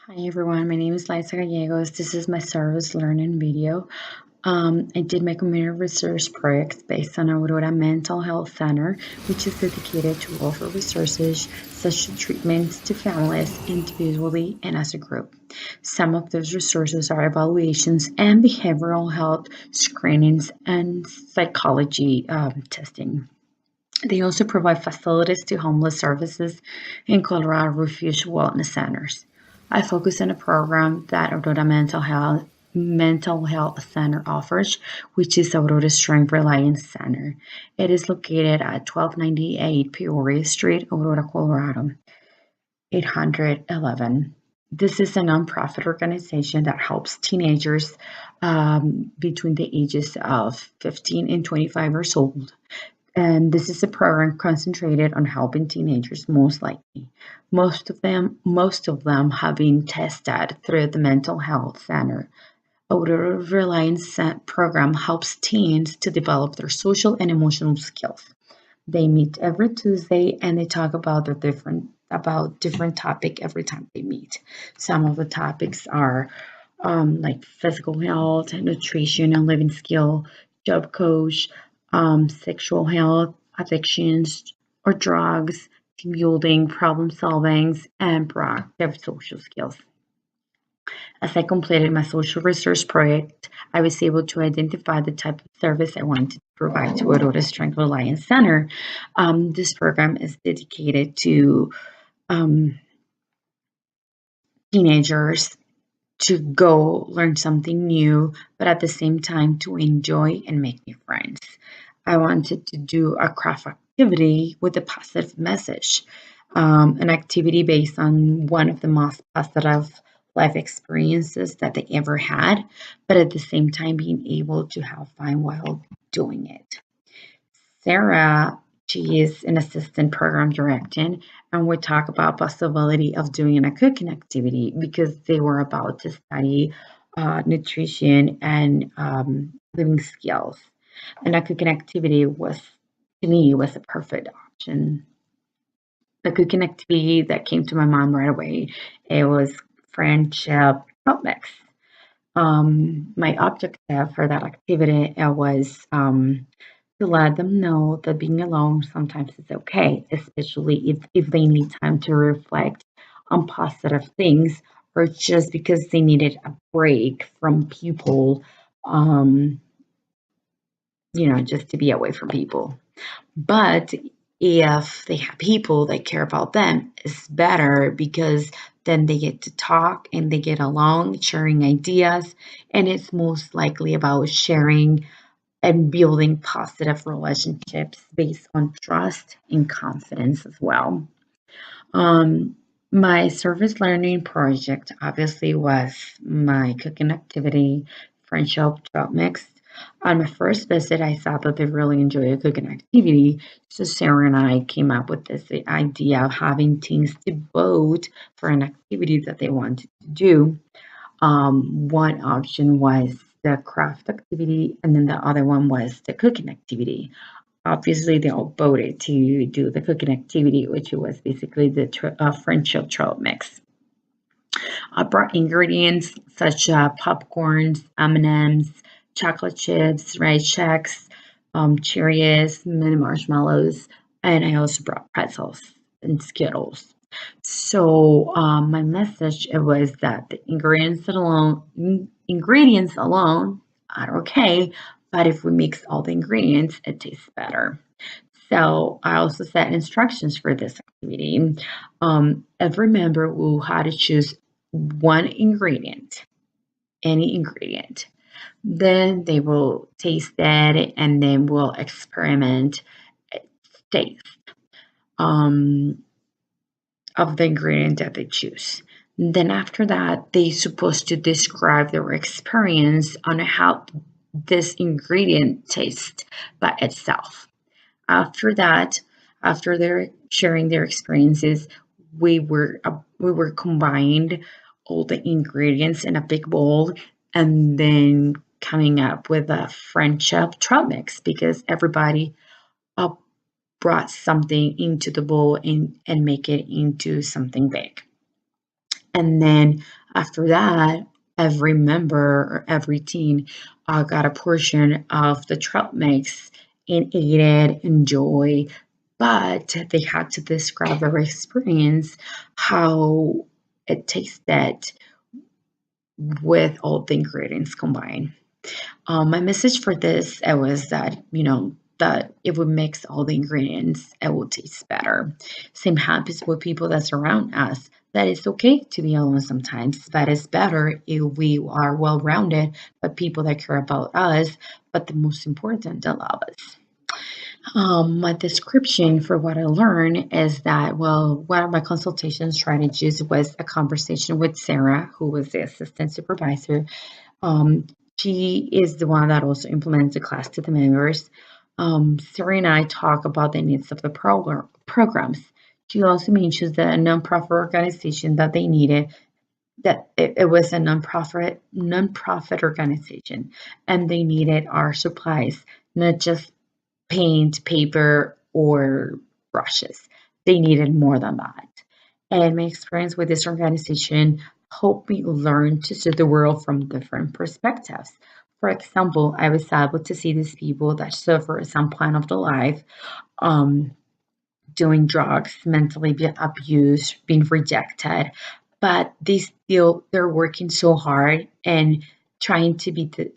Hi everyone, my name is Laisa Gallegos. This is my service learning video. I did my community research project based on Aurora Mental Health Center, which is dedicated to offer resources such as treatments to families individually and as a group. Some of those resources are evaluations and behavioral health screenings and psychology testing. They also provide facilities to homeless services in Colorado Refuge Wellness Centers. I focus on a program that Aurora Mental Health Center offers, which is Aurora Strength Reliance Center. It is located at 1298 Peoria Street, Aurora, Colorado, 811. This is a nonprofit organization that helps teenagers between the ages of 15 and 25 years old, and this is a program concentrated on helping teenagers most likely. Most of them have been tested through the mental health center. Aurora Reliance program helps teens to develop their social and emotional skills. They meet every Tuesday and they talk about different topic every time they meet. Some of the topics are like physical health, nutrition and living skill, job coach, sexual health, addictions or drugs, team building, problem solving, and proactive social skills. As I completed my social research project, I was able to identify the type of service I wanted to provide to Aurora Strength Reliance Center. This program is dedicated to um, teenagers to go learn something new, but at the same time to enjoy and make new friends. I wanted to do a craft activity with a positive message, an activity based on one of the most positive life experiences that they ever had, but at the same time being able to have fun while doing it. Sarah, she is an assistant program director, and we talk about possibility of doing a cooking activity because they were about to study nutrition and living skills. And a cooking activity was, to me, was a perfect option. The cooking activity that came to my mind right away, it was friendship trout mix. My objective for that activity was to let them know that being alone sometimes is okay, especially if they need time to reflect on positive things or just because they needed a break from people, um, just to be away from people. But if they have people that care about them, it's better because then they get to talk and they get along, sharing ideas, and it's most likely about sharing and building positive relationships based on trust and confidence as well. Um, my service learning project obviously was my cooking activity, friendship job mix. On my first visit, I saw that they really enjoy a cooking activity. So Sarah and I came up with this idea of having teams to vote for an activity that they wanted to do. One option was the craft activity, and then the other one was the cooking activity. Obviously, they all voted to do the cooking activity, which was basically the friendship trout mix. I brought ingredients such as popcorns, M&Ms, chocolate chips, rice checks, Cheerios, mini marshmallows, and I also brought pretzels and Skittles. So my message it was that the ingredients alone are okay, but if we mix all the ingredients, it tastes better. So I also set instructions for this activity. Every member will have to choose one ingredient, any ingredient. Then they will taste it and then we'll experiment taste um, of the ingredient that they choose. Then after that, they're supposed to describe their experience on how this ingredient tastes by itself. After that, after they're sharing their experiences, we were combined all the ingredients in a big bowl and then coming up with a friendship trout mix because everybody uh, brought something into the bowl and make it into something big. And then after that, every member or every teen got a portion of the trail mix and ate it, enjoy. But they had to describe their experience, how it tasted with all the ingredients combined. My message for this was that, that if we mix all the ingredients, it will taste better. Same happens with people that surround us. That it's okay to be alone sometimes, but it's better if we are well rounded, but people that care about us, but the most important, that love us. My description for what I learned is that, well, one of my consultation strategies was a conversation with Sarah, who was the assistant supervisor. um, she is the one that also implements the class to the members. Sarah and I talk about the needs of the programs. She also mentions that a nonprofit organization that they needed, that it was a nonprofit organization, and they needed our supplies, not just paint, paper, or brushes. They needed more than that. And my experience with this organization helped me learn to see the world from different perspectives. For example, I was able to see these people that suffer some point of the life, um, doing drugs, mentally abused, being rejected, but they're working so hard and trying to make the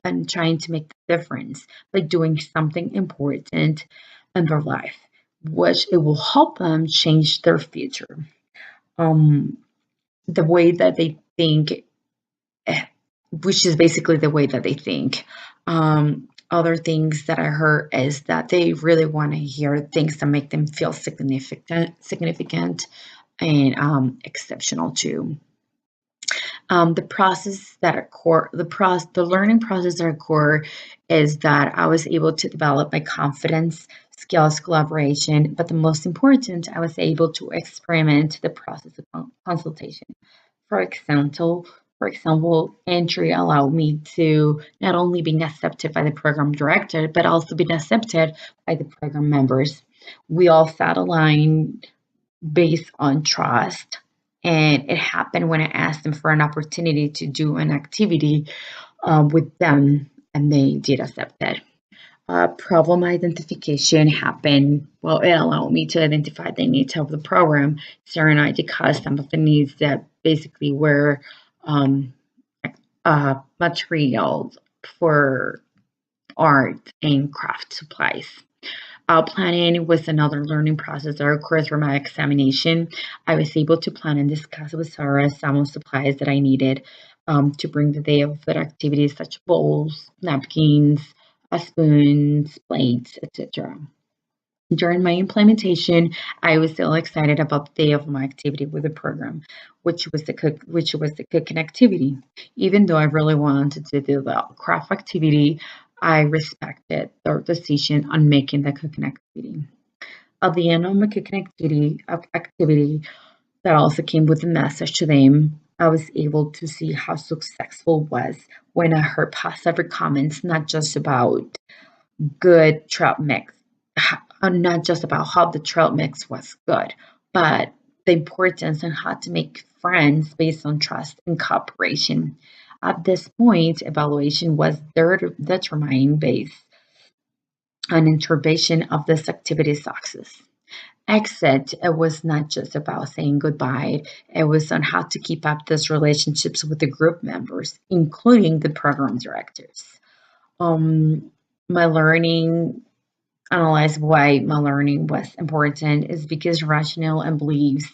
difference by doing something important in their life, which it will help them change their future. Um, the way that they think, eh, which is basically the way that they think. Other things that I heard is that they really want to hear things that make them feel significant, and exceptional too. The process that at core, the learning process at core is that I was able to develop my confidence, skills, collaboration, but the most important, I was able to experiment the process of consultation. For example, entry allowed me to not only be accepted by the program director, but also be accepted by the program members. We all sat aligned based on trust. And it happened when I asked them for an opportunity to do an activity with them, and they did accept it. Problem identification happened. Well, it allowed me to identify the needs of the program. Sarah and I discussed some of the needs that basically were um, materials for art and craft supplies. Planning was another learning process that occurred through my examination. I was able to plan and discuss with Sarah some of the supplies that I needed to bring the day of the activities, such as bowls, napkins, spoons, plates, etc. During my implementation, I was still excited about the day of my activity with the program, which was the cooking activity. Even though I really wanted to do the craft activity, I respected their decision on making the cooking activity. At the end of my cooking activity that also came with a message to them, I was able to see how successful it was when I heard positive comments, not just about good trail mix, not just about how the trail mix was good, but the importance on how to make friends based on trust and cooperation. At this point, evaluation was determined based on intervention of this activity success. Exit, it was not just about saying goodbye, it was on how to keep up those relationships with the group members, including the program directors. Um, my learning Analyze why my learning was important is because rationale and beliefs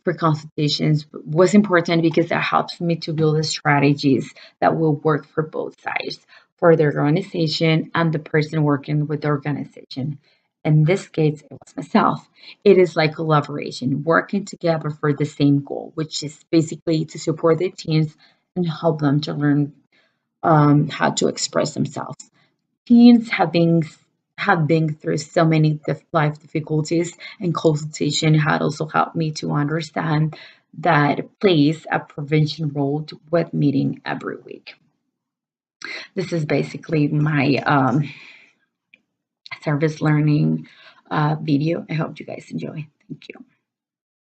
for consultations was important because that helps me to build the strategies that will work for both sides, for the organization and the person working with the organization. In this case, it was myself. It is like collaboration, working together for the same goal, which is basically to support the teams and help them to learn how to express themselves. Teens have been through so many life difficulties, and consultation had also helped me to understand that it plays a prevention role with meeting every week. This is basically my service learning video. I hope you guys enjoy. Thank you.